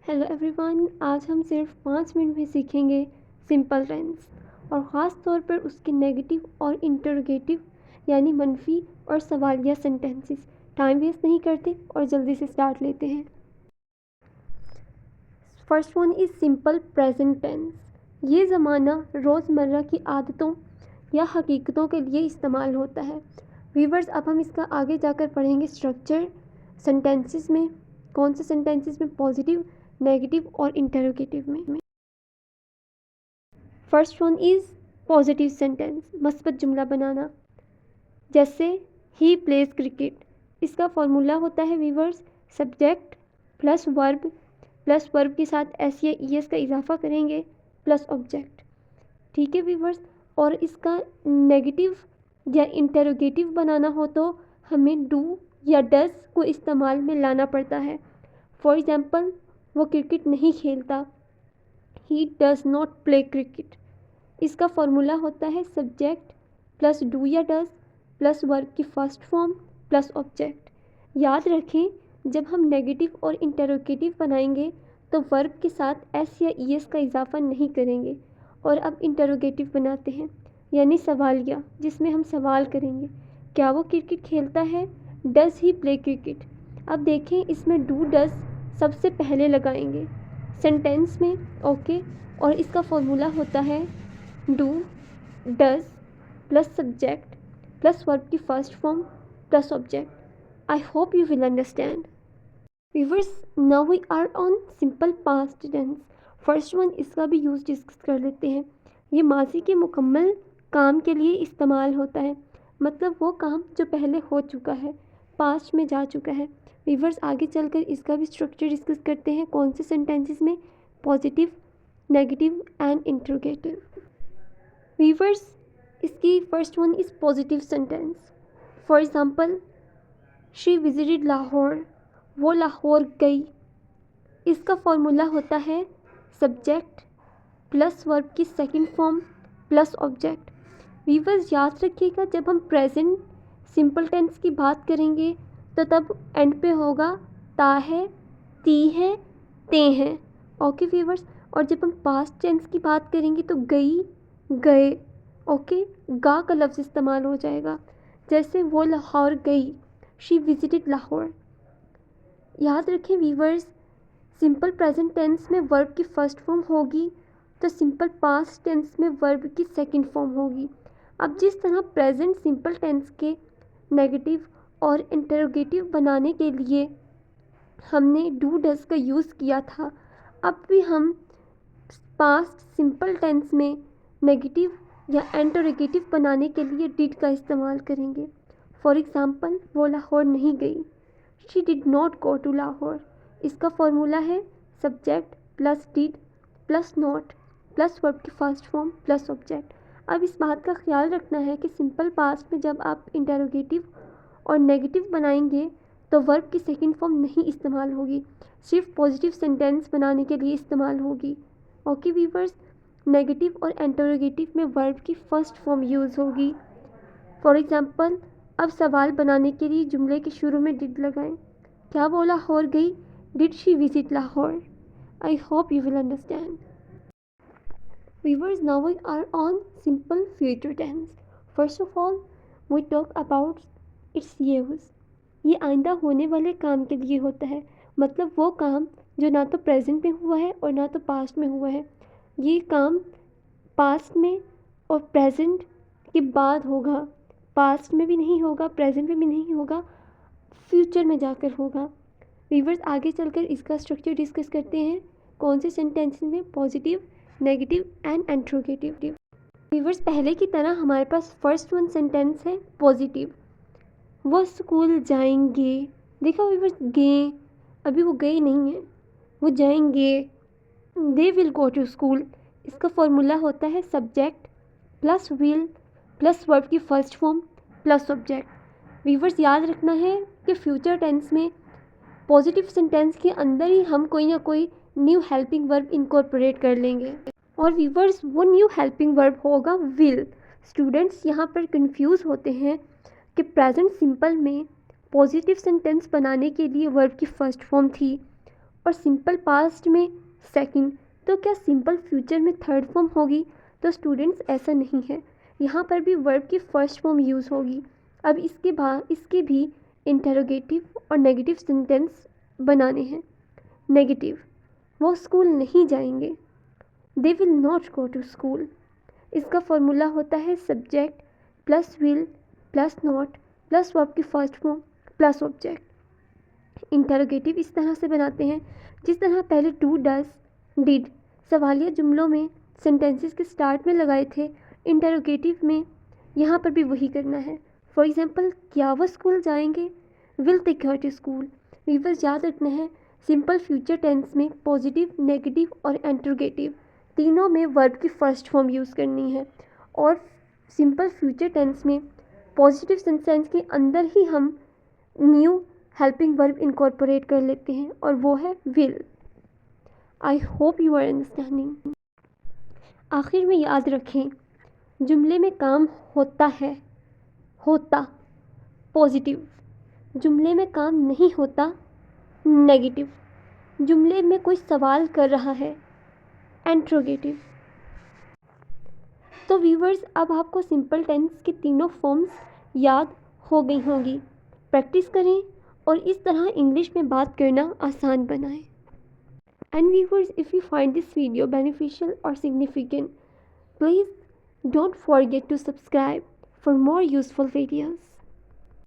Hello everyone, आज हम सिर्फ 5 मिनट में सीखेंगे सिंपल टेंस और ख़ास तौर पर उसके नेगेटिव और इंटरोगेटिव यानी मनफी और सवालिया सेंटेंसेस। टाइम वेस्ट नहीं करते और जल्दी से स्टार्ट लेते हैं। First one is simple present tense. ये ज़माना रोज़मर्रा की आदतों या हकीकतों के लिए इस्तेमाल होता है। व्यूवर्स, अब हम इसका आगे जाकर पढ़ेंगे स्ट्रक्चर सेंटेंसेस में, कौन से सेंटेंसेस में पॉजिटिव, नेगेटिव और इंटरोगेटिव में। First one is positive sentence, मस्बत जुमला बनाना। जैसे ही प्लेज क्रिकेट, इसका फॉर्मूला होता है व्यूवर्स, सब्जेक्ट प्लस वर्ब के साथ एस या ई एस का इजाफा करेंगे प्लस ऑब्जेक्ट। ठीक है व्यूवर्स, और इसका नेगेटिव या इंटरोगेटिव बनाना हो तो हमें डू या डज को इस्तेमाल में लाना पड़ता है। फॉर एग्जाम्पल, वो क्रिकेट नहीं खेलता, he does not play cricket. इसका फॉर्मूला होता है सब्जेक्ट प्लस डू या डज प्लस वर्ब की फर्स्ट फॉर्म प्लस ऑब्जेक्ट। याद रखें, जब हम नेगेटिव और इंटरोगेटिव बनाएंगे तो वर्ब के साथ एस या ई एस का इजाफा नहीं करेंगे। और अब इंटरोगेटिव बनाते हैं, यानी सवालिया, जिसमें हम सवाल करेंगे, क्या वो क्रिकेट खेलता है, डज ही प्ले क्रिकेट। अब देखें, इसमें डू डज सबसे पहले लगाएंगे सेंटेंस में, ओके। और इसका फॉर्मूला होता है do does plus subject plus verb की first form plus object. I hope you will understand. Viewers, now we are on simple past tense. First one, इसका भी यूज़ डिस्कस कर लेते हैं। ये माजी के मुकम्मल काम के लिए इस्तेमाल होता है, मतलब वो काम जो पहले हो चुका है, पास्ट में जा चुका है। व्यूवर्स, आगे चलकर इसका भी स्ट्रक्चर डिस्कस करते हैं, कौन से सेंटेंसेस में, positive, negative and interrogative. Viewers, इसकी first one is positive sentence. For example, she visited Lahore, वो लाहौर गई। इसका फॉर्मूला होता है सब्जेक्ट प्लस वर्ब की second form plus object. Viewers, याद रखिएगा, जब हम प्रेजेंट सिंपल टेंस की बात करेंगे तो तब एंड पे होगा ता है, ती है, ते हैं। ओके व्यूवर्स, और जब हम पास्ट टेंस की बात करेंगे तो गई, गए, ओके, गा का लफ्ज़ इस्तेमाल हो जाएगा। जैसे वो लाहौर गई, शी विजिटेड लाहौर। याद रखें व्यूवर्स, सिंपल प्रेजेंट टेंस में वर्ब की फर्स्ट फॉर्म होगी तो सिंपल पास्ट टेंस में वर्ब की सेकंड फॉर्म होगी। अब जिस तरह प्रेजेंट सिंपल टेंस के नेगेटिव और इंटरोगेटिव बनाने के लिए हमने डू डज का यूज़ किया था, अब भी हम पास्ट सिंपल टेंस में नेगेटिव या इंटरोगेटिव बनाने के लिए डिड का इस्तेमाल करेंगे। फॉर एग्ज़ाम्पल, वो लाहौर नहीं गई, she did not go to Lahore. इसका फॉर्मूला है subject plus did plus not plus verb की फर्स्ट फॉर्म प्लस ऑब्जेक्ट। अब इस बात का ख्याल रखना है कि सिंपल पास्ट में जब आप इंटरोगेटिव और नेगेटिव बनाएंगे तो वर्ब की सेकंड फॉर्म नहीं इस्तेमाल होगी, सिर्फ पॉजिटिव सेंटेंस बनाने के लिए इस्तेमाल होगी। ओके व्यूवर्स, नेगेटिव और इंटरोगेटिव में वर्ब की फर्स्ट फॉर्म यूज़ होगी। फॉर एग्ज़ाम्पल, अब सवाल बनाने के लिए जुमले के शुरू में डिड लगाएं, क्या वो लाहौर गई, did she visit Lahore. I hope you will understand. Viewers, now we are on simple future tense. First of all, we talk about its use. ये आइंदा होने वाले काम के लिए होता है, मतलब वो काम जो ना तो प्रेजेंट में हुआ है और ना तो पास्ट में हुआ है। ये काम पास्ट में और प्रेजेंट के बाद होगा, पास्ट में भी नहीं होगा, प्रेजेंट में भी नहीं होगा, फ्यूचर में जाकर होगा। व्यूवर्स, आगे चलकर इसका स्ट्रक्चर डिस्कस करते हैं, कौन से सेंटेंसेस में positive, negative and interrogative. Viewers, पहले की तरह हमारे पास फर्स्ट वन सेंटेंस है पॉजिटिव, वो स्कूल जाएंगे। देखो व्यूवर्स, गए, अभी वो गए नहीं हैं, वो जाएंगे, they will go to school. इसका फॉर्मूला होता है subject plus will plus verb की first form plus object. Viewers, याद रखना है कि फ्यूचर टेंस में पॉजिटिव सेंटेंस के अंदर ही हम कोई ना कोई न्यू हेल्पिंग वर्ब इनकॉर्पोरेट कर लेंगे, और व्यूवर्स वो न्यू हेल्पिंग वर्ब होगा विल। स्टूडेंट्स यहाँ पर कंफ्यूज होते हैं कि प्रेजेंट सिंपल में पॉजिटिव सेंटेंस बनाने के लिए वर्ब की फर्स्ट फॉर्म थी और सिंपल पास्ट में सेकंड, तो क्या सिंपल फ्यूचर में थर्ड फॉर्म होगी? तो स्टूडेंट्स ऐसा नहीं है, यहाँ पर भी वर्ब की फर्स्ट फॉर्म यूज़ होगी। अब इसके भी इंटरोगेटिव और नेगेटिव सेंटेंस बनाने हैं। नेगेटिव, वो स्कूल नहीं जाएंगे, they will not go to school. इसका फॉर्मूला होता है subject plus will plus not plus verb की first form plus object. Interrogative इस तरह से बनाते हैं जिस तरह पहले डू डज डिड सवालिया जुमलों में सेंटेंसेस के स्टार्ट में लगाए थे, इंटरोगेटिव में यहाँ पर भी वही करना है। फॉर एग्जांपल, क्या वह स्कूल जाएंगे, will they go to school. Viewers याद रखना है, सिंपल फ्यूचर टेंस में पॉजिटिव, नेगेटिव और इंटरोगेटिव तीनों में वर्ब की फर्स्ट फॉर्म यूज़ करनी है, और सिंपल फ्यूचर टेंस में पॉजिटिव सेंटेंस के अंदर ही हम न्यू हेल्पिंग वर्ब इनकॉर्पोरेट कर लेते हैं, और वो है will. I hope you are understanding. आखिर में याद रखें, जुमले में काम होता है, होता पॉजिटिव, जुमले में काम नहीं होता नेगेटिव, जुमले में कोई सवाल कर रहा है इंट्रोगेटिव। तो व्यूवर्स, अब आपको सिंपल टेंस की तीनों फॉर्म्स याद हो गई होंगी। प्रैक्टिस करें और इस तरह इंग्लिश में बात करना आसान बनाएं। And viewers, if you find this video beneficial or significant, please don't forget to subscribe for more useful videos.